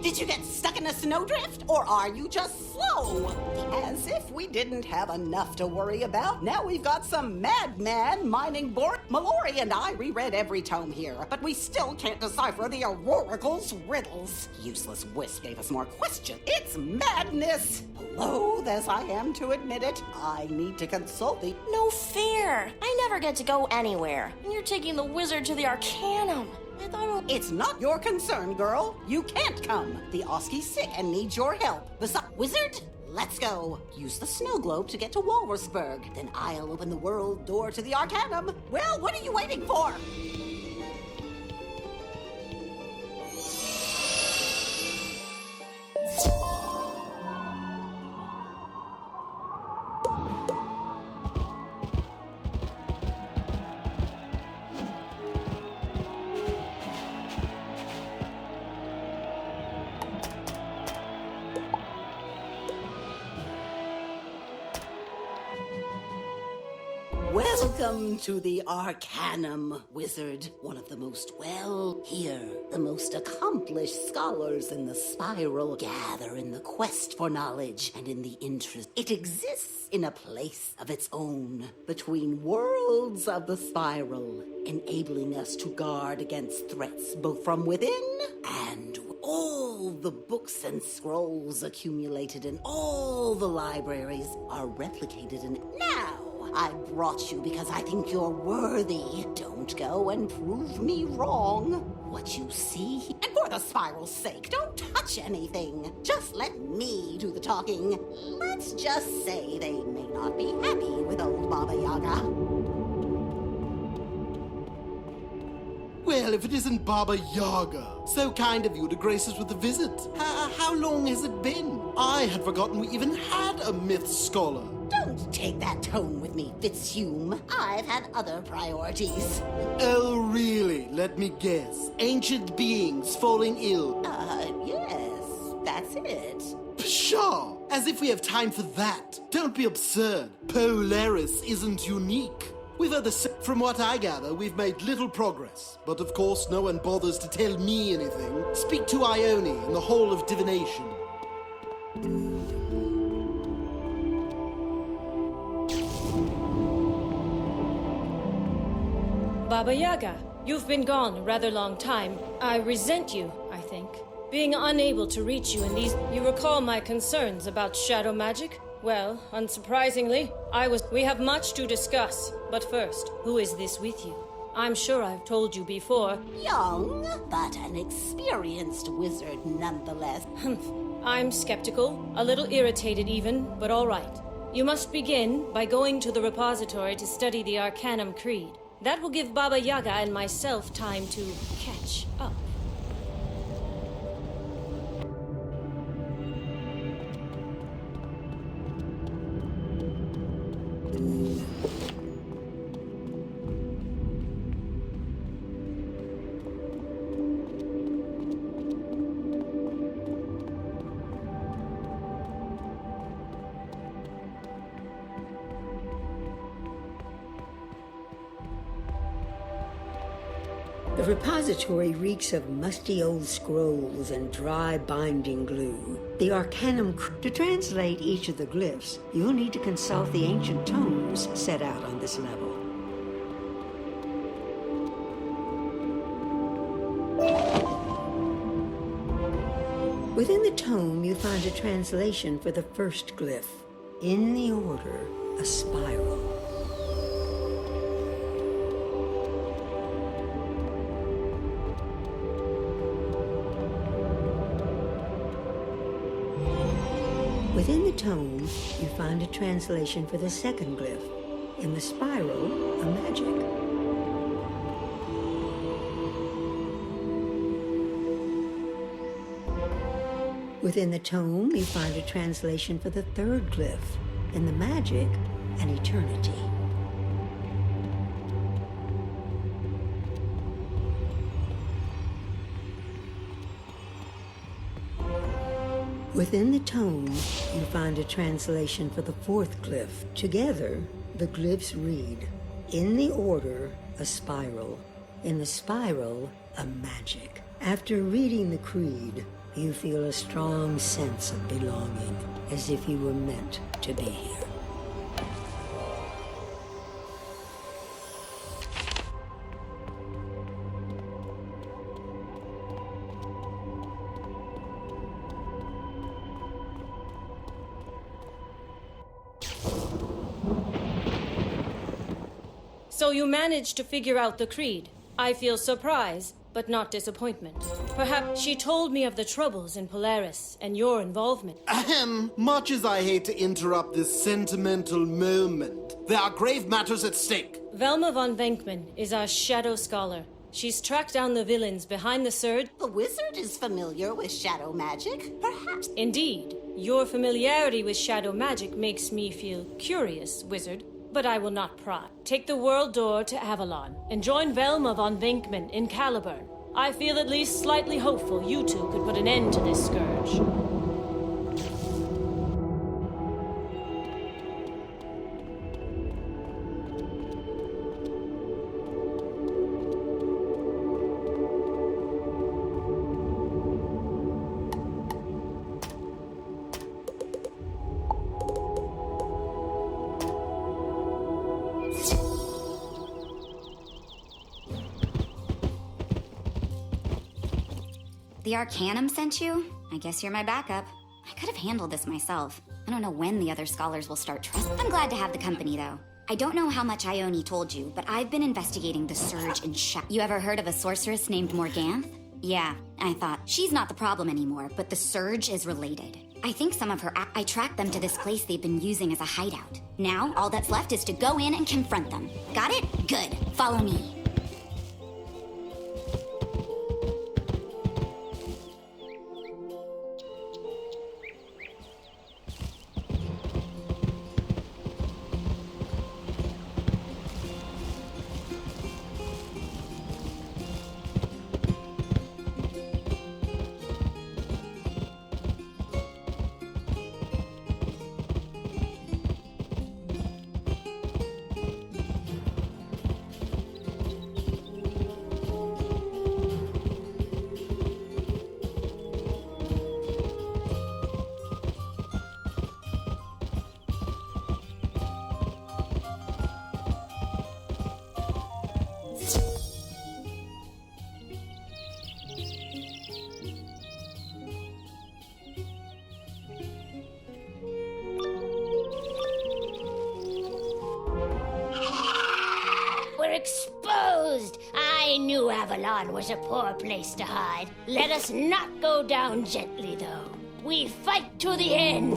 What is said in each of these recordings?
Did you get stuck in a snowdrift? Or are you just slow? As if we didn't have enough to worry about. Now we've got some madman mining board. Mallory and I reread every tome here, but we still can't decipher the Auroracle's riddles. Useless Wisp gave us more questions. It's madness! Loath as I am to admit it, I need to consult the... No fair! I never get to go anywhere, and you're taking the wizard to the Arcanum. I thought It's not your concern, girl. You can't come. The Oski's sick and needs your help. Besides, wizard, let's go. Use the snow globe to get to Walrusburg. Then I'll open the world door to the Arcanum. Well, what are you waiting for? Welcome to the Arcanum, wizard. One of the most the most accomplished scholars in the spiral gather in the quest for knowledge and in the interest. It exists in a place of its own, between worlds of the spiral, enabling us to guard against threats both from within and all the books and scrolls accumulated in all the libraries are replicated in now. I brought you because I think you're worthy. Don't go and prove me wrong. What you see, and for the spiral's sake, don't touch anything. Just let me do the talking. Let's just say they may not be happy with old Baba Yaga. Well, if it isn't Baba Yaga. So kind of you to grace us with a visit. How long has it been? I had forgotten we even had a myth scholar. Don't take that tone with me, Fitzhume. I've had other priorities. Oh, really? Let me guess. Ancient beings falling ill. Yes, that's it. Pshaw! As if we have time for that. Don't be absurd. Polaris isn't unique. We've had from what I gather, we've made little progress. But of course, no one bothers to tell me anything. Speak to Ione in the Hall of Divination. Baba Yaga, you've been gone a rather long time. I resent you, I think. Being unable to reach you in these... You recall my concerns about shadow magic? Well, unsurprisingly, we have much to discuss. But first, who is this with you? I'm sure I've told you before. Young, but an experienced wizard nonetheless. I'm skeptical, a little irritated even, but all right. You must begin by going to the repository to study the Arcanum Creed. That will give Baba Yaga and myself time to catch up. The repository reeks of musty old scrolls and dry binding glue. The Arcanum... To translate each of the glyphs, you'll need to consult the ancient tomes set out on this level. Within the tome, you find a translation for the first glyph. In the order, a spiral. Within the tome, you find a translation for the second glyph. In the spiral, a magic. Within the tome, you find a translation for the third glyph. In the magic, an eternity. Within the tome, you find a translation for the fourth glyph. Together, the glyphs read, in the order, a spiral. In the spiral, a magic. After reading the creed, You feel a strong sense of belonging, as if you were meant to be here. So you managed to figure out the creed. I feel surprise, but not disappointment. Perhaps she told me of the troubles in Polaris and your involvement. Ahem. Much as I hate to interrupt this sentimental moment, there are grave matters at stake. Velma von Venkman is our shadow scholar. She's tracked down the villains behind the surge. The wizard is familiar with shadow magic. Perhaps. Indeed, your familiarity with shadow magic makes me feel curious, wizard. But I will not pry. Take the world door to Avalon and join Velma von Venkman in Caliburn. I feel at least slightly hopeful you two could put an end to this scourge. The Arcanum sent you? I guess you're my backup. I could have handled this myself. I don't know when the other scholars will start trusting. I'm glad to have the company, though. I don't know how much Ione told you, but I've been investigating the surge in You ever heard of a sorceress named Morganth? Yeah, I thought. She's not the problem anymore, but the surge is related. I think some of her I tracked them to this place they've been using as a hideout. Now, all that's left is to go in and confront them. Got it? Good. Follow me. Exposed! I knew Avalon was a poor place to hide. Let us not go down gently, though. We fight to the end!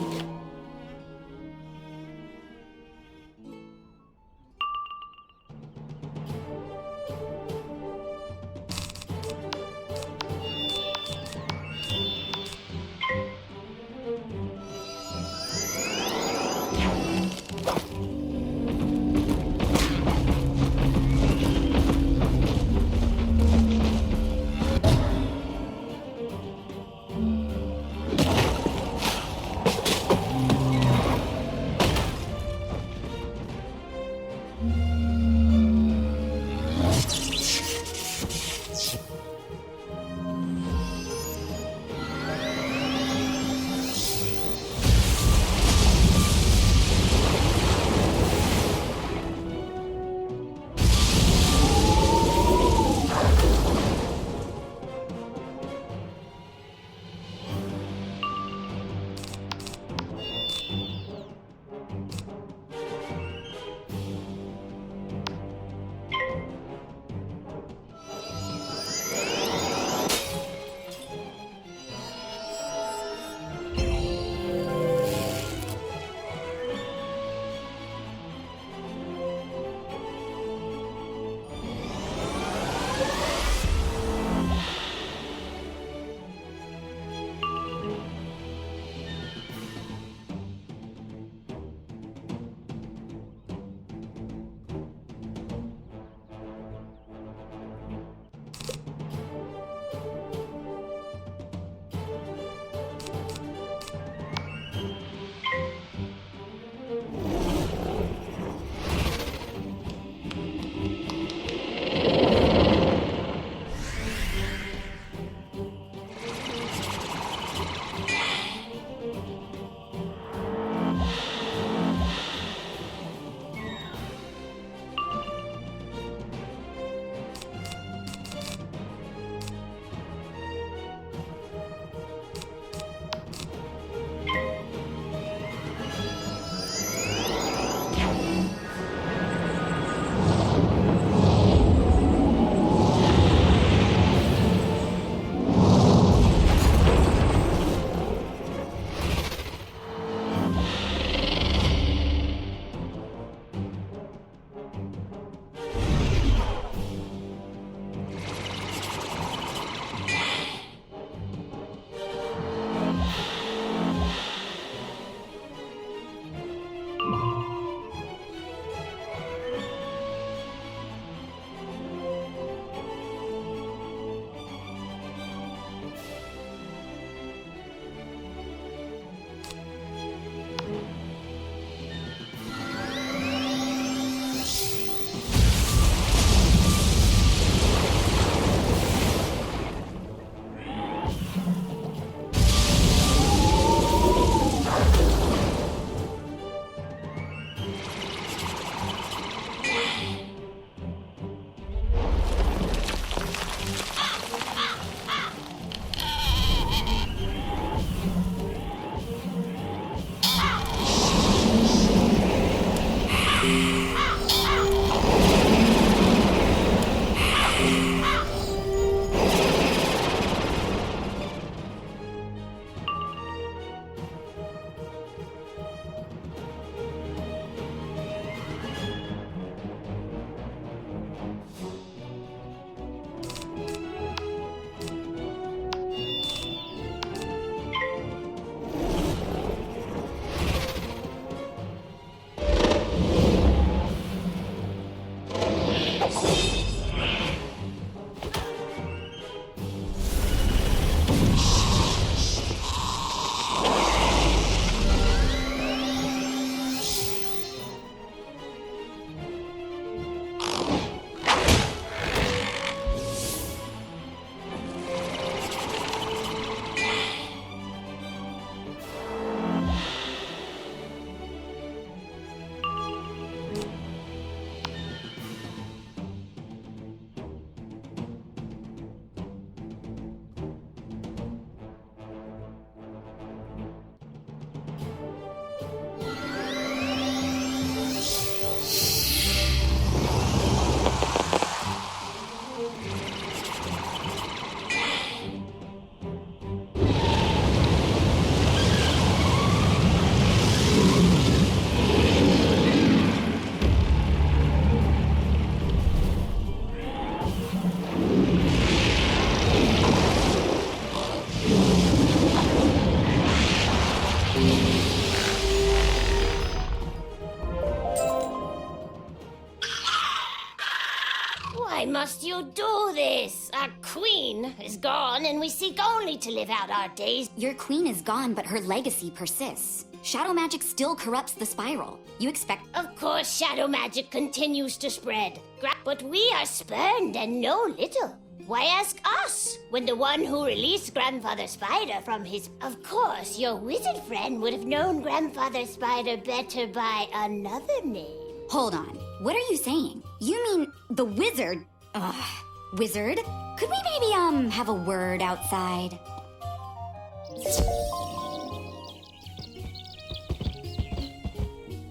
must you do this? Our queen is gone, and we seek only to live out our days. Your queen is gone, but her legacy persists. Shadow magic still corrupts the spiral. You expect. Of course, shadow magic continues to spread. But we are spurned and know little. Why ask us, when the one who released Grandfather Spider from his... Of course, your wizard friend would have known Grandfather Spider better by another name. Hold on. What are you saying? You mean the wizard? Ugh. Wizard? Could we maybe, have a word outside?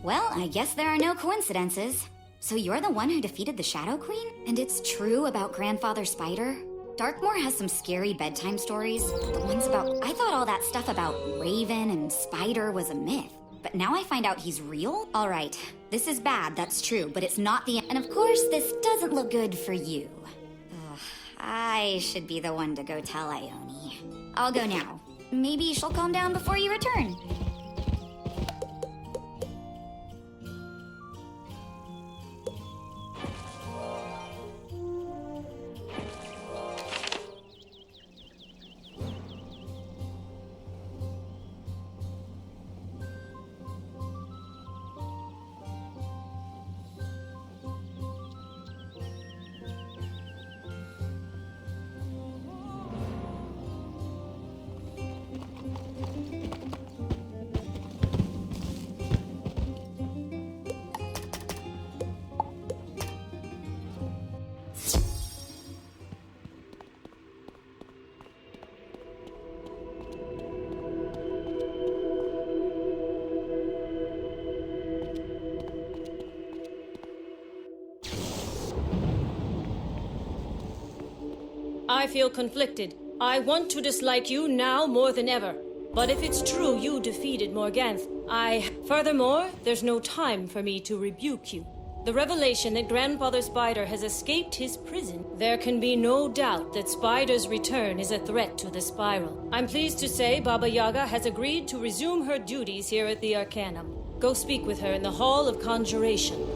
Well, I guess there are no coincidences. So you're the one who defeated the Shadow Queen? And it's true about Grandfather Spider? Darkmoor has some scary bedtime stories. The ones about... I thought all that stuff about Raven and Spider was a myth. But now I find out he's real? All right, this is bad, that's true, but it's not the... And of course, this doesn't look good for you. Ugh, I should be the one to go tell Ione. I'll go now. Maybe she'll calm down before you return. I feel conflicted. I want to dislike you now more than ever. But if it's true you defeated Morganth, Furthermore, there's no time for me to rebuke you. The revelation that Grandfather Spider has escaped his prison, there can be no doubt that Spider's return is a threat to the Spiral. I'm pleased to say Baba Yaga has agreed to resume her duties here at the Arcanum. Go speak with her in the Hall of Conjuration.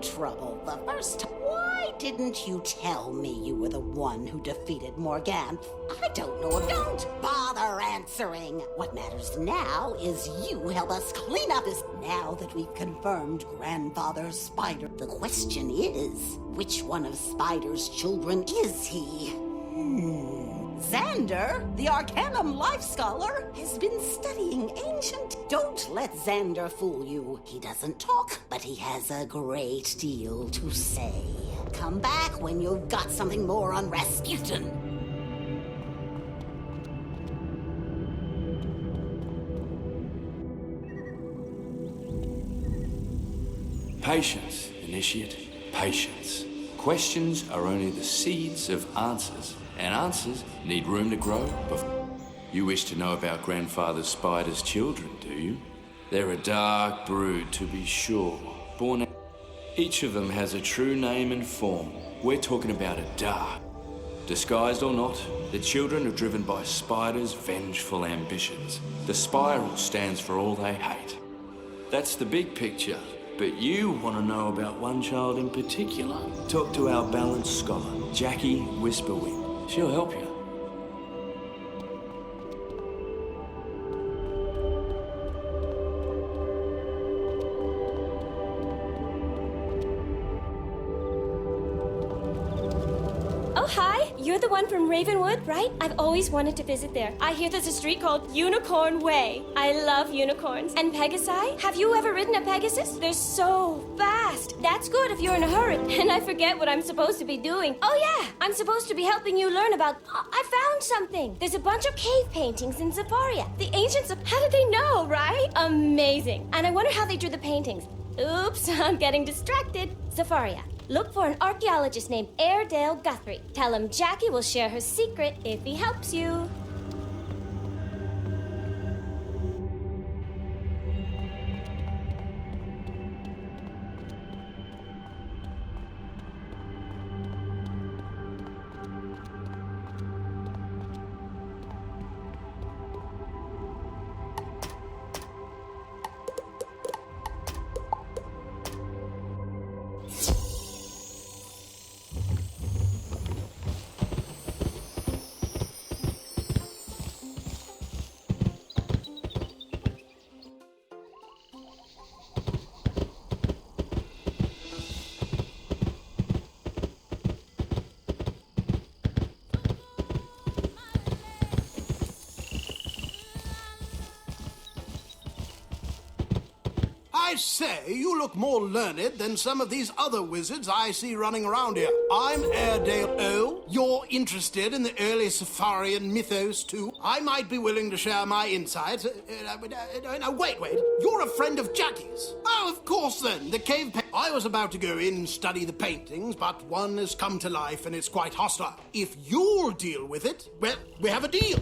Trouble the first time. Why didn't you tell me you were the one who defeated Morganth? I don't know. Don't bother answering. What matters now is you help us clean up this. Now that we've confirmed Grandfather Spider, the question is, which one of Spider's children is he? Xander, the Arcanum Life Scholar, has been studying ancient... Don't let Xander fool you. He doesn't talk, but he has a great deal to say. Come back when you've got something more on Rasputin. Patience, Initiate. Patience. Questions are only the seeds of answers. And answers need room to grow before... You wish to know about Grandfather Spider's children, do you? They're a dark brood, to be sure. Born... Each of them has a true name and form. We're talking about a dark. Disguised or not, the children are driven by Spider's vengeful ambitions. The Spiral stands for all they hate. That's the big picture. But you want to know about one child in particular. Talk to our balanced scholar, Jackie Whisperwing. She'll help you. Oh, hi. you're the one from Ravenwood, right? I've always wanted to visit there. I hear there's a street called Unicorn Way. I love unicorns. And Pegasi? Have you ever ridden a Pegasus? They're so fast. That's good if you're in a hurry. And I forget what I'm supposed to be doing. Oh yeah, I'm supposed to be helping you learn about... I found something. There's a bunch of cave paintings in Zafaria. The ancients... How did they know, right? Amazing. And I wonder how they drew the paintings. Oops, I'm getting distracted. Zafaria. Look for an archaeologist named Airedale Guthrie. Tell him Jackie will share her secret if he helps you. I say, you look more learned than some of these other wizards I see running around here. I'm Airedale O. You're interested in the early Safarian mythos, too? I might be willing to share my insights. Wait. You're a friend of Jackie's. Oh, of course, then. The cave... I was about to go in and study the paintings, but one has come to life and it's quite hostile. If you'll deal with it, well, we have a deal.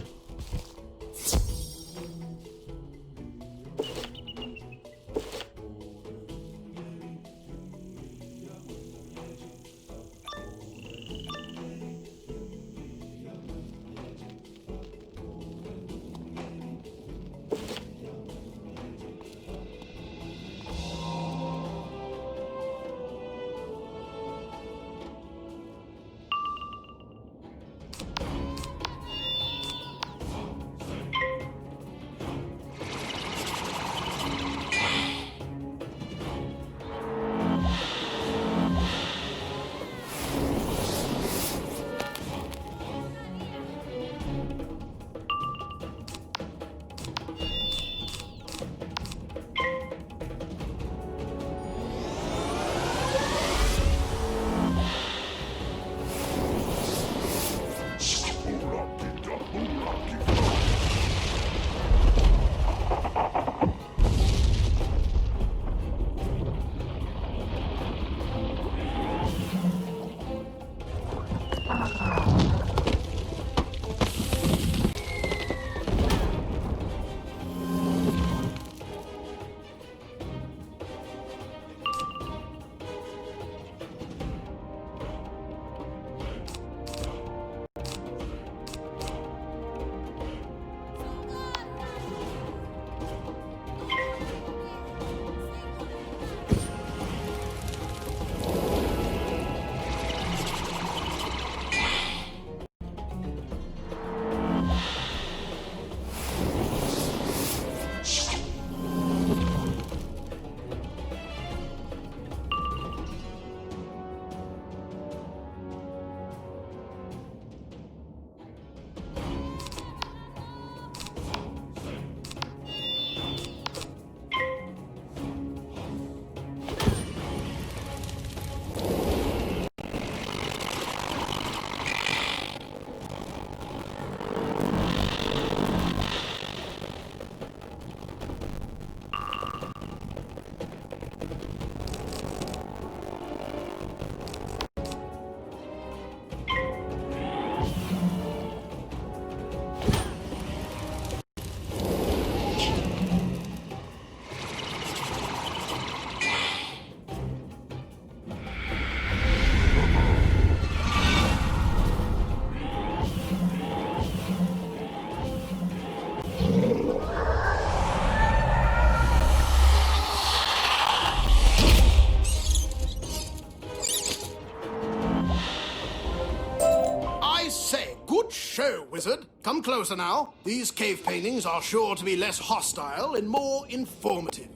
Wizard, come closer now. These cave paintings are sure to be less hostile and more informative.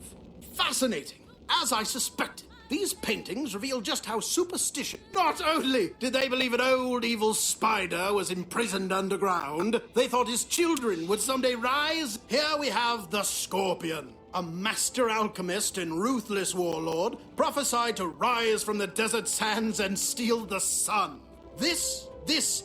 Fascinating, as I suspected. These paintings reveal just how superstitious. Not only did they believe an old evil spider was imprisoned underground, they thought his children would someday rise. Here we have the Scorpion, a master alchemist and ruthless warlord, prophesied to rise from the desert sands and steal the sun. This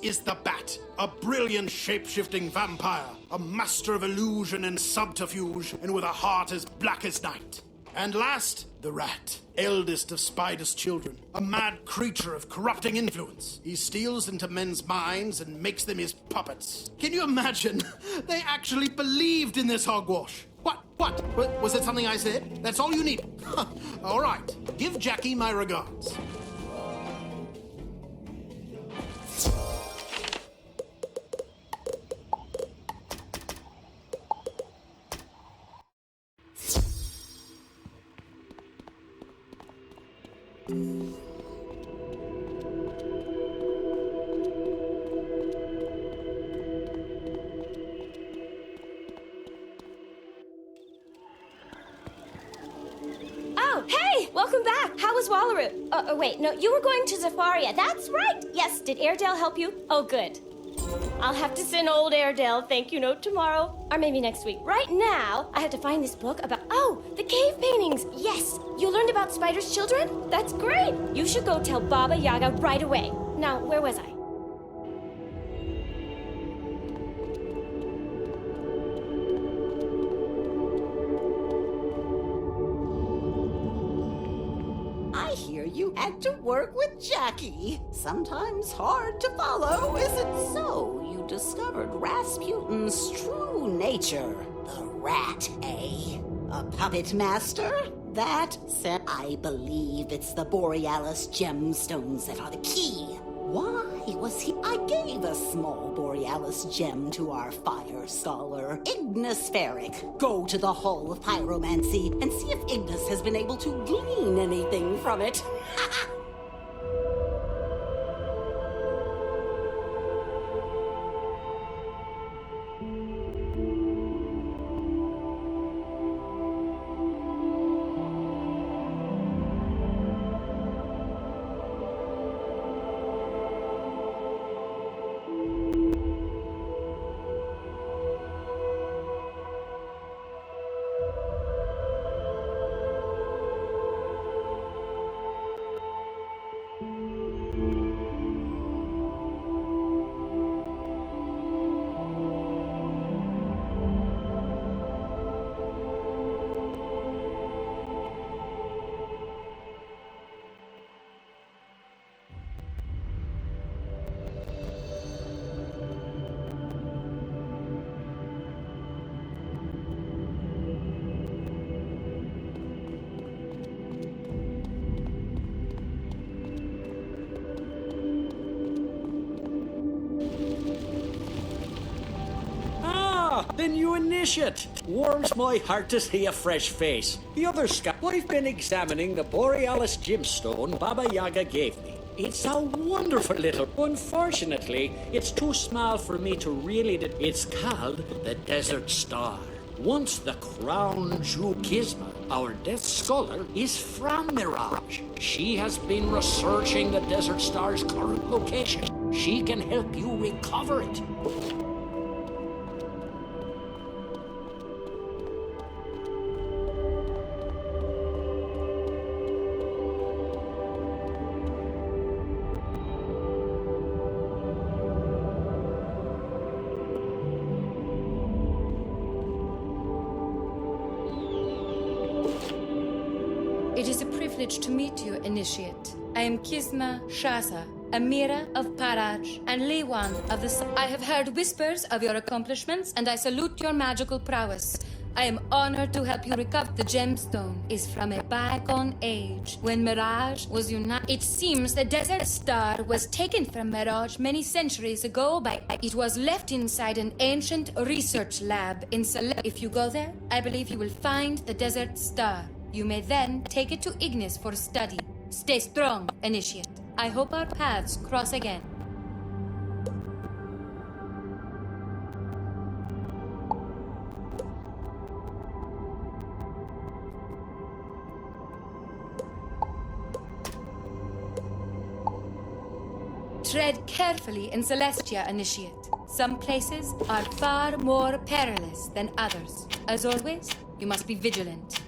is the Bat, a brilliant shape-shifting vampire, a master of illusion and subterfuge, and with a heart as black as night. And last, the Rat, eldest of Spider's children, a mad creature of corrupting influence. He steals into men's minds and makes them his puppets. Can you imagine? They actually believed in this hogwash. What? Was it something I said? That's all you need. All right. Give Jackie my regards. Oh, hey! Welcome back! How was Wallaroo? Wait, no, you were going to Zafaria. That's right! Yes, did Airedale help you? Oh, good. I'll have to send old Airedale thank you note tomorrow. Or maybe next week. Right now, I have to find this book about... Oh, the cave paintings! Yes! You learned about Spider's children? That's great! You should go tell Baba Yaga right away. Now, where was I? I hear you had to work with Jackie. Sometimes hard to follow, is it so? You discovered Rasputin's true nature. The rat, eh? A puppet master? That said, I believe it's the Borealis gemstones that are the key. Why was he? I gave a small Borealis gem to our fire scholar, Ignis Ferric. Go to the Hall of Pyromancy and see if Ignis has been able to glean anything from it. The new initiate. Warms my heart to see a fresh face. The other I've been examining the Borealis gemstone Baba Yaga gave me. It's a wonderful little... Unfortunately, it's too small for me to really... It's called the Desert Star. Once the crown Jew Gizma, our death scholar, is from Mirage. She has been researching the Desert Star's current location. She can help you recover it. It is a privilege to meet you, Initiate. I am Kizma Shaza, Amira of Paraj, and Lewan of the... I have heard whispers of your accomplishments, and I salute your magical prowess. I am honored to help you recover. The gemstone is from a bygone age, when Mirage was united. It seems the Desert Star was taken from Mirage many centuries ago by... It was left inside an ancient research lab in If you go there, I believe you will find the Desert Star. You may then take it to Ignis for study. Stay strong, Initiate. I hope our paths cross again. Tread carefully in Celestia, Initiate. Some places are far more perilous than others. As always, you must be vigilant.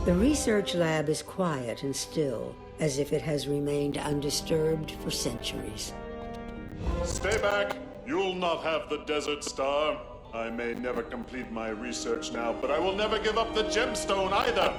The research lab is quiet and still, as if it has remained undisturbed for centuries. Stay back! You'll not have the Desert Star. I may never complete my research now, but I will never give up the gemstone either!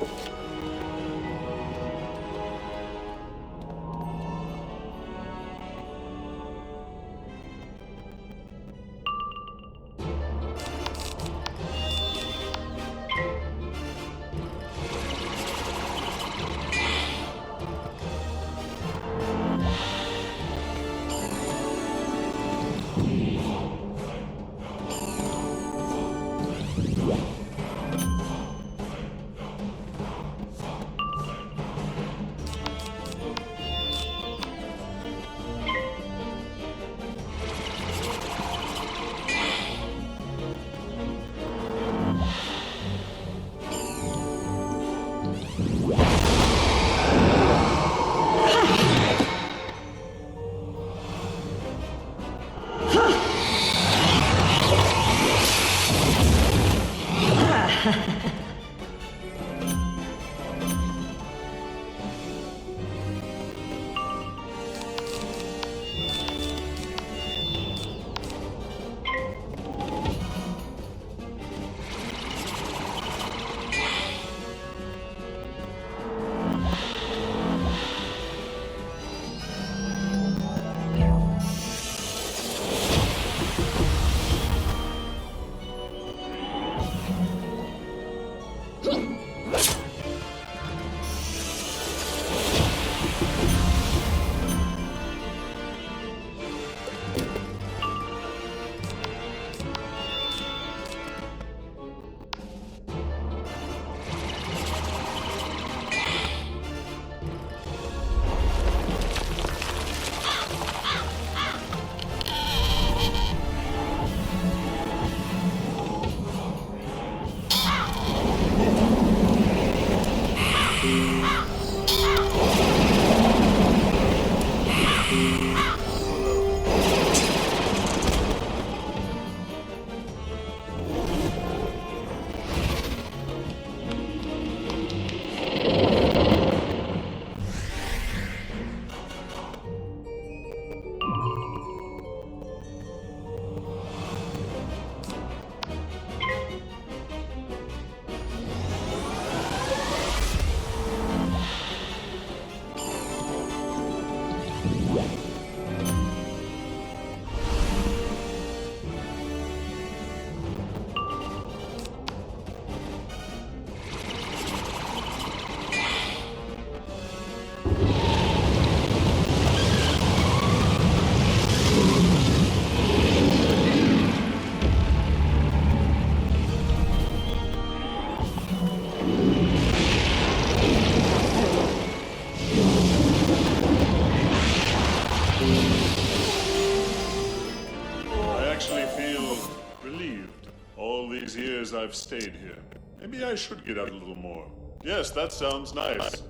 I've stayed here. Maybe I should get out a little more. Yes, that sounds nice.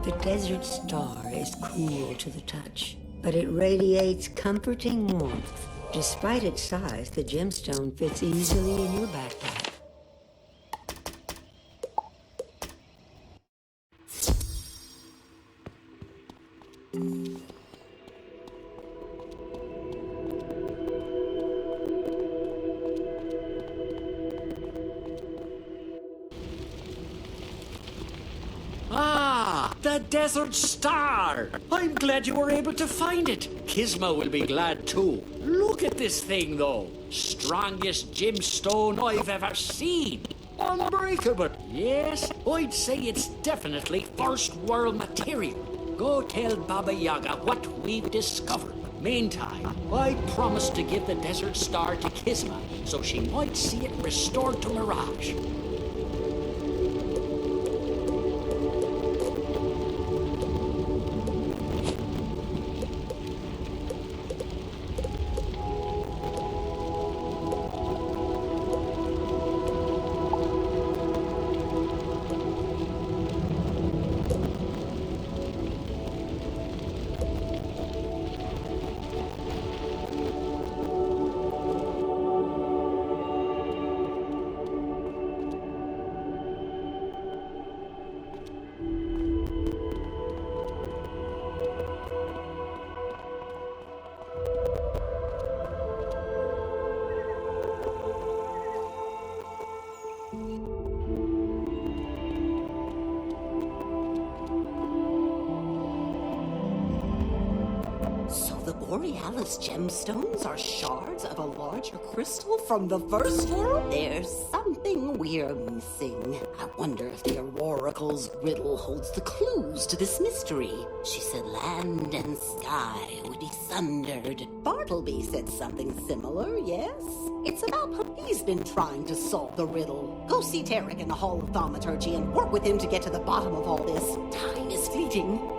The desert star is cool to the touch, but it radiates comforting warmth Despite its size, the gemstone fits easily in your backpack. Ah, the Desert Star! I'm glad you were able to find it. Kisma will be glad too. Look at this thing, though. Strongest gemstone I've ever seen. Unbreakable. Yes, I'd say it's definitely first world material. Go tell Baba Yaga what we've discovered. Meantime, I promised to give the Desert Star to Kisma so she might see it restored to Mirage. Borealis gemstones are shards of a larger crystal from the first world? There's something we're missing. I wonder if the Oracle's riddle holds the clues to this mystery. She said land and sky would be sundered. Bartleby said something similar, yes? It's about he's been trying to solve the riddle. Go see Tarek in the Hall of Thaumaturgy and work with him to get to the bottom of all this. Time is fleeting.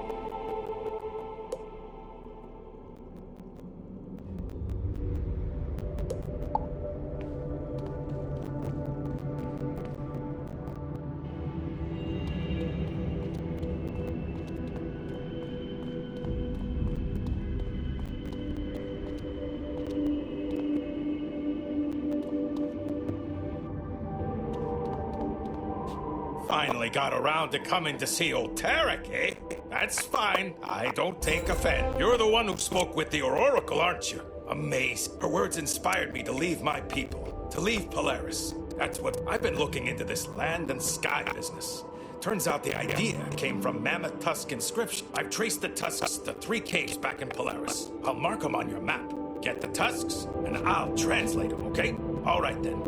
Finally got around to coming to see old Tarek, eh? That's fine. I don't take offense. You're the one who spoke with the Oracle, aren't you? Amazing. Her words inspired me to leave my people, to leave Polaris. That's what I've been looking into, this land and sky business. Turns out the idea came from Mammoth Tusk inscription. I've traced the tusks to 3 caves back in Polaris. I'll mark them on your map. Get the tusks, and I'll translate them, okay? All right then.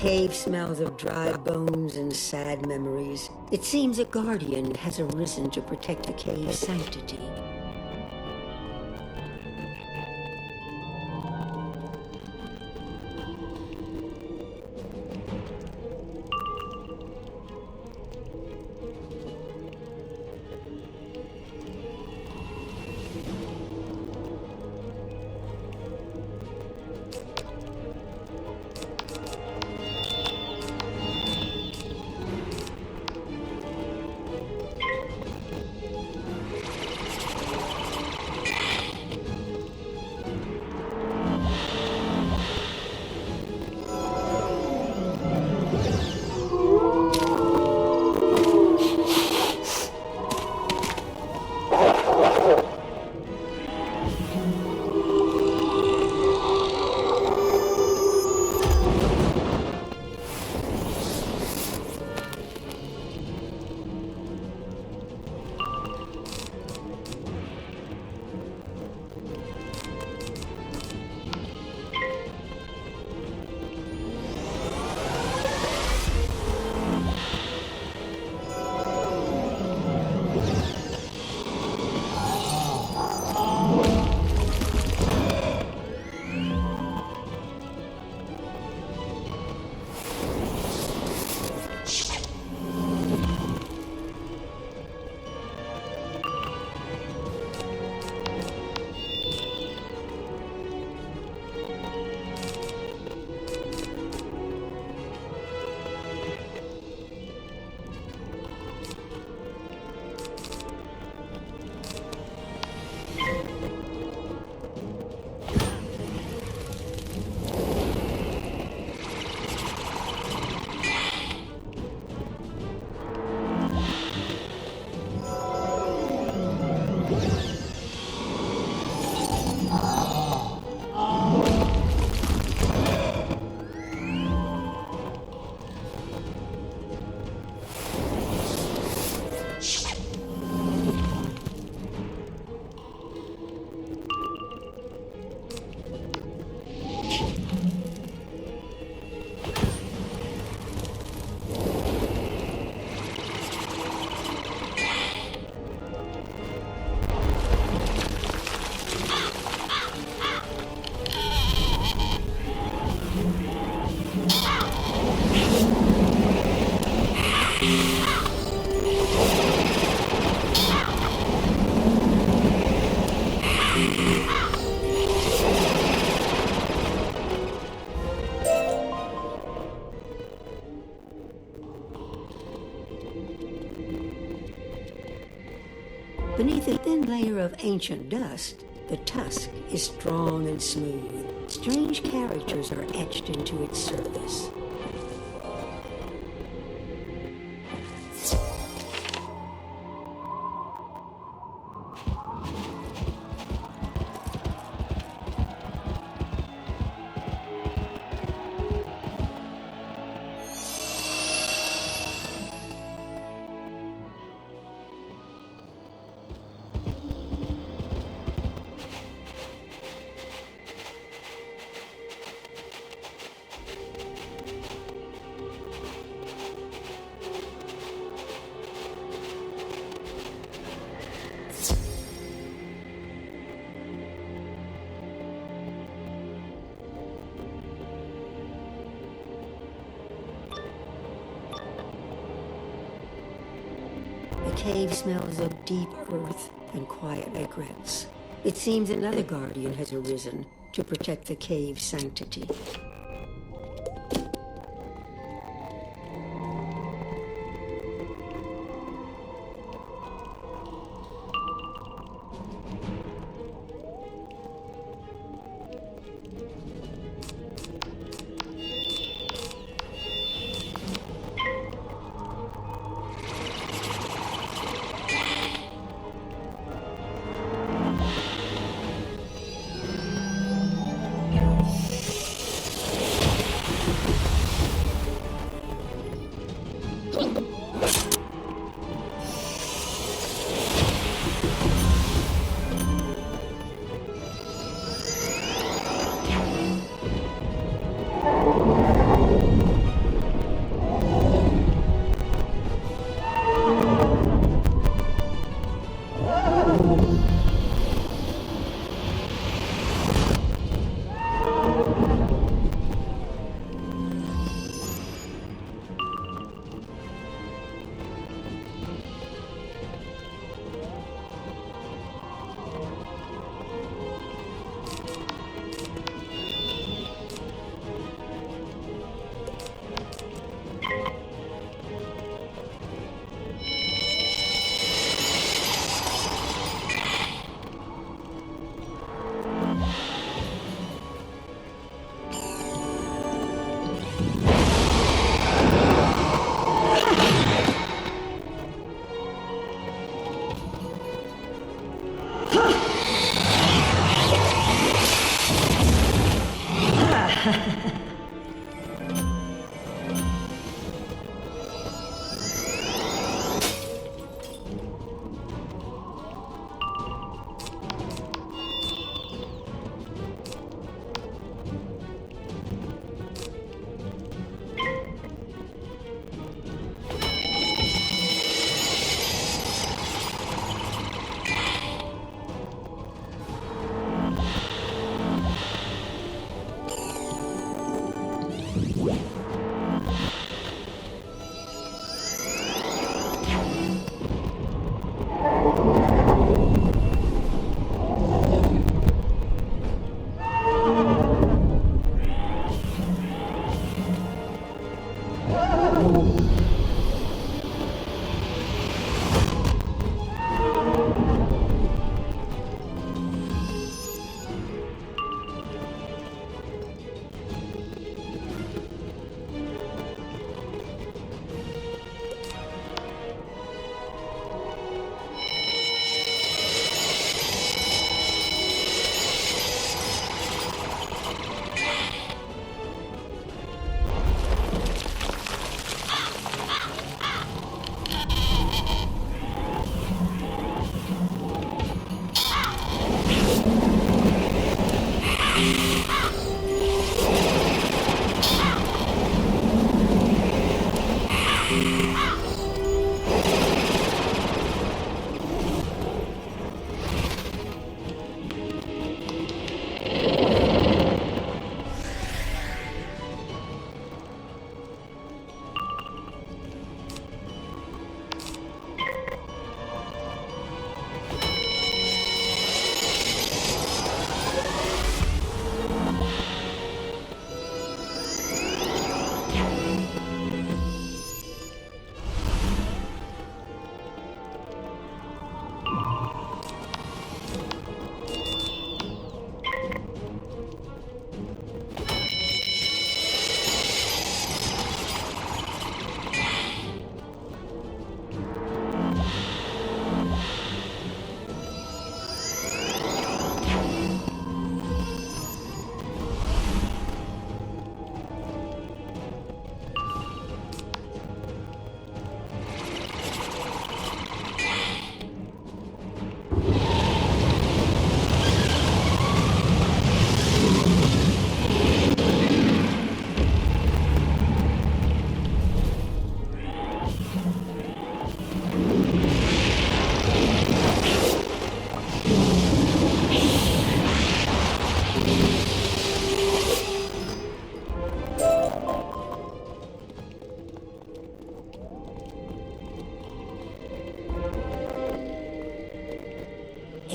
cave smells of dry bones and sad memories. It seems a guardian has arisen to protect the cave's sanctity. Beneath a thin layer of ancient dust, the tusk is strong and smooth. Strange characters are etched into its surface. The cave smells of deep earth and quiet regrets. It seems another guardian has arisen to protect the cave's sanctity.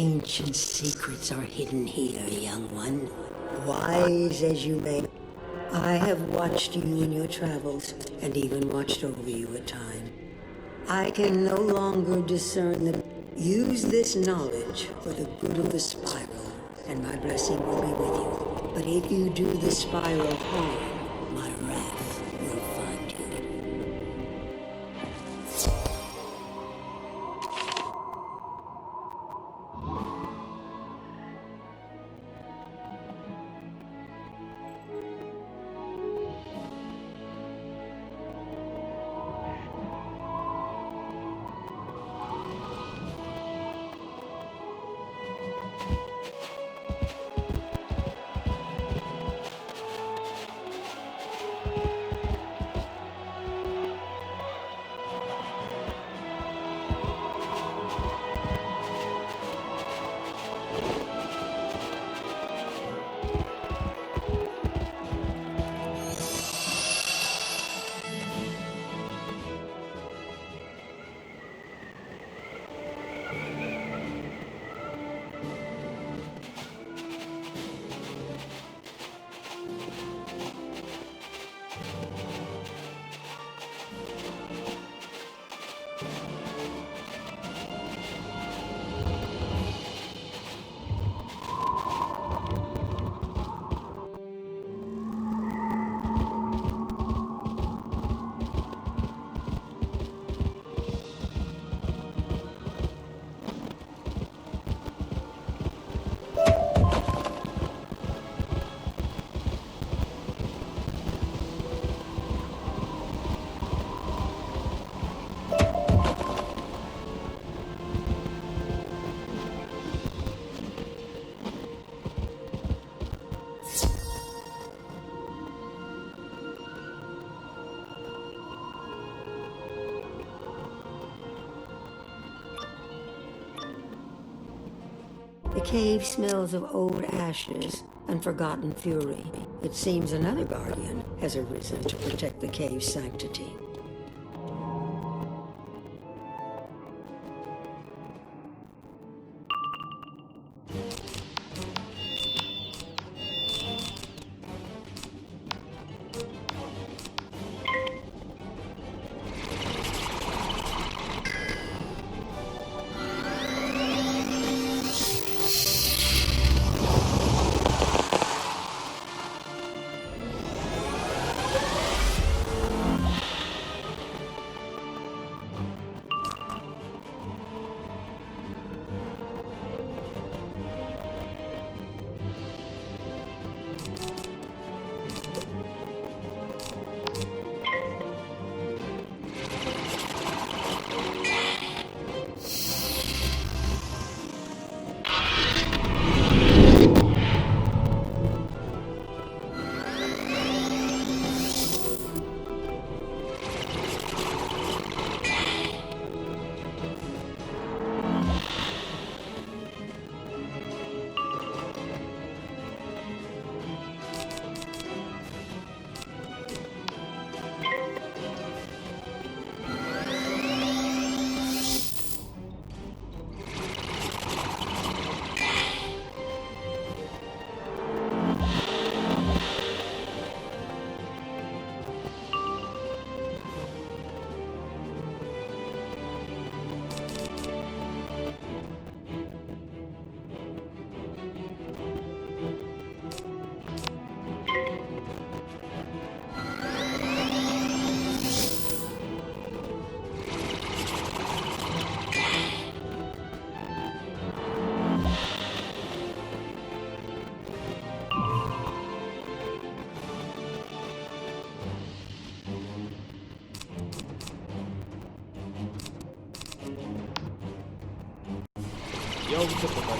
Ancient secrets are hidden here, young one. Wise as you may. I have watched you in your travels, and even watched over you at times. I can no longer discern the... Use this knowledge for the good of the spiral, and my blessing will be with you. But if you do the spiral harm, my wrath will find you. The cave smells of old ashes and forgotten fury. It seems another guardian has arisen to protect the cave's sanctity. 여기 있었던 거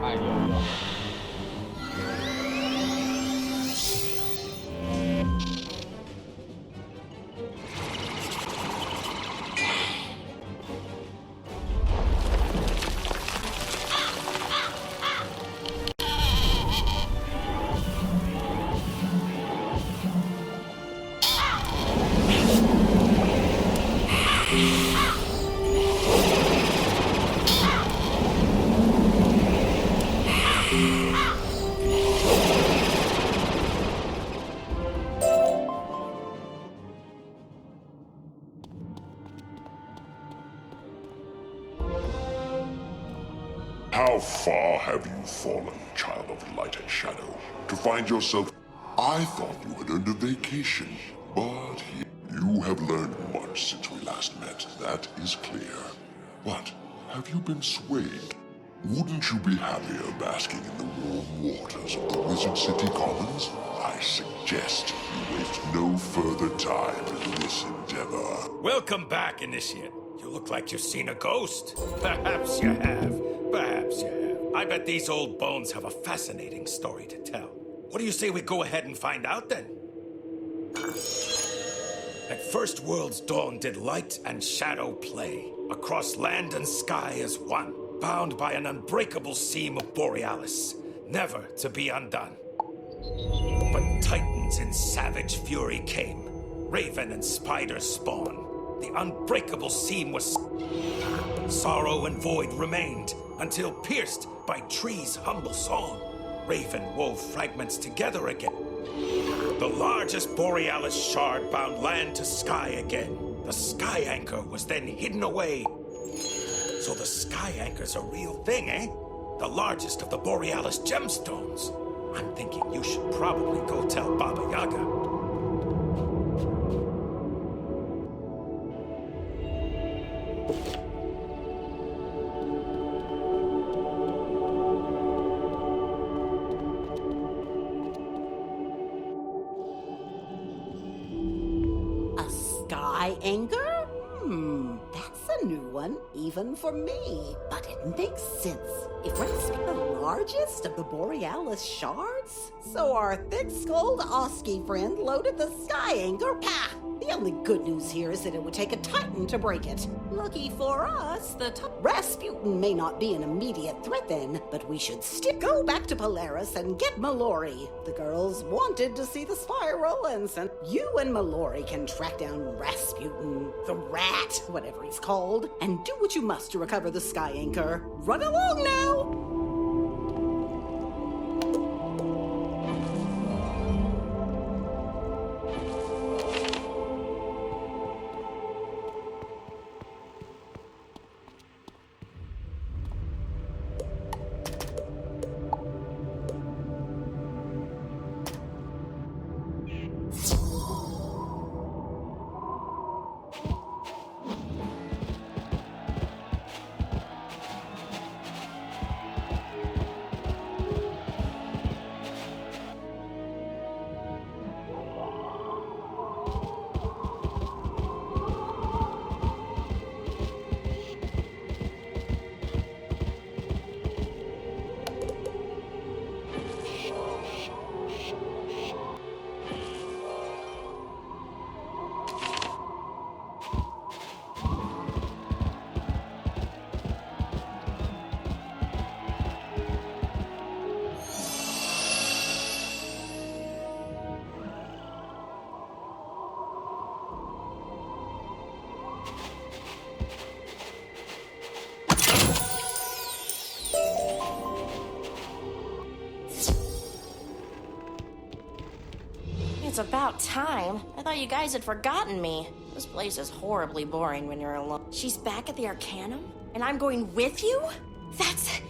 아, 여기. How far have you fallen, child of light and shadow? To find yourself... I thought you had earned a vacation, but you have learned much since we last met. That is clear. But have you been swayed? Wouldn't you be happier basking in the warm waters of the Wizard City Commons? I suggest you waste no further time in this endeavor. Welcome back, Initiate. You look like you've seen a ghost. Perhaps you have. Perhaps you have. I bet these old bones have a fascinating story to tell. What do you say we go ahead and find out then? At first world's dawn did light and shadow play, across land and sky as one, bound by an unbreakable seam of Borealis, never to be undone. But titans in savage fury came, raven and spider spawn. The unbreakable seam was... Sorrow and void remained, until pierced by trees' humble song. Raven wove fragments together again. The largest Borealis shard bound land to sky again. The sky anchor was then hidden away. So the sky anchor's a real thing, eh? The largest of the Borealis gemstones. I'm thinking you should probably go tell Baba Yaga. Sky anchor? That's a new one, even for me. But it makes sense. If Rasputin the largest of the Borealis shards, so our thick-skulled Oski friend loaded the sky anchor. Pah! The only good news here is that it would take a Titan to break it. Lucky for us, Rasputin may not be an immediate threat then, but we should still go back to Polaris and get Mallory. The girls wanted to see the spiral, and sent you and Mallory can track down Rasputin, the rat, whatever he's called, and do what you must to recover the sky anchor. Run along now! It's about time. I thought you guys had forgotten me. This place is horribly boring when you're alone. She's back at the Arcanum? And I'm going with you? That's...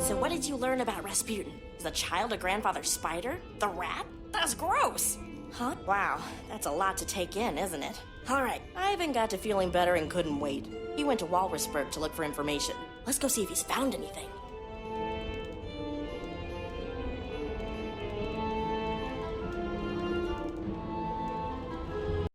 So what did you learn about Rasputin? Is the child a grandfather spider? The rat? That's gross! Huh? Wow, that's a lot to take in, isn't it? Alright, Ivan got to feeling better and couldn't wait. He went to Walrusburg to look for information. Let's go see if he's found anything.